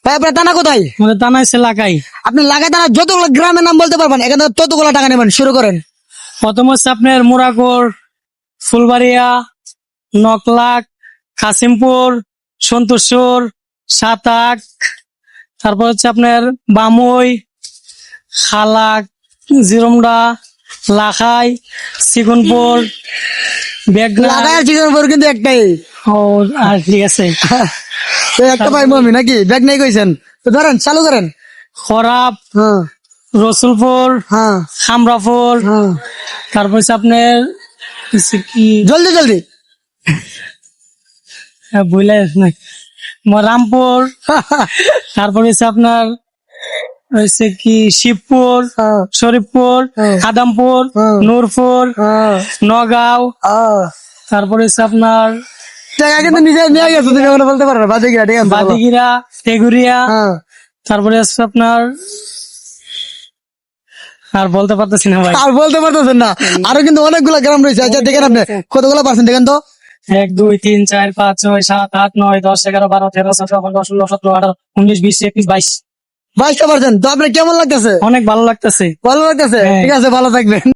ভাই আপনার টানা কোথায়? আমাদের টানা এসে লাগাই। আপনি লাগাই টানা যতগুলো গ্রামের নাম বলতে পারবেন এখান থেকে ততগুলো টাকা নেবেন, শুরু করেন। প্রথম হচ্ছে আপনার মুরাকোর, ফুলবাড়িয়া, নকলাক, কাসিমপুর, সন্তোষপুর, সাতাক, তারপর হচ্ছে আপনার বামুই, খালাক, জিরমডা, লাখাই, সিগুনপুর, বেগনা। লাগাই আর চিকেন পর কিন্তু একটাই। ও আর ঠিক আছে, তো একটা ভাই মমি নাকি ব্যাগ নেই কইছেন, তো ধরেন চালু করেন। খরাব, হ্যাঁ রসুলপুর, হ্যাঁ খামরাপুর, হ্যাঁ, তারপর হচ্ছে আপনার হচ্ছে কি জলদি জলদি। বুঝলে রামপুর, তারপর হচ্ছে আপনার হচ্ছে কি শিবপুর, হ্যাঁ, শরীফপুর, হ্যাঁ, আদামপুর, হ্যাঁ, নূরপুর, হ্যাঁ, নগাঁও, হ্যাঁ। তারপর হচ্ছে আপনার টাকা কিন্তু নিজে নিয়ে গেছো, তুমি আমরা বলতে পারো না বাদিকিরা, ঠিক আছে বলো। বাদিগিরা, তেগুরিয়া, হ্যাঁ, তারপরে হচ্ছে আপনার আর বলতে পারতেছি না ভাই। আর বলতে পারতেছেন না, আরো কিন্তু অনেকগুলো গ্রাম রয়েছে। আচ্ছা দেখেন আপনি কতগুলো পার্সেন্ট দেখেন তো। 1 2 3 4 5 6 7 8 9 10 11 12 13 14 15 16 17 18 19 20 21 22। 22% তো আপনার কেমন লাগতেছে? অনেক ভালো লাগতেছে। ভালো লাগতেছে, হ্যাঁ। ঠিক আছে, ভালো থাকবেন।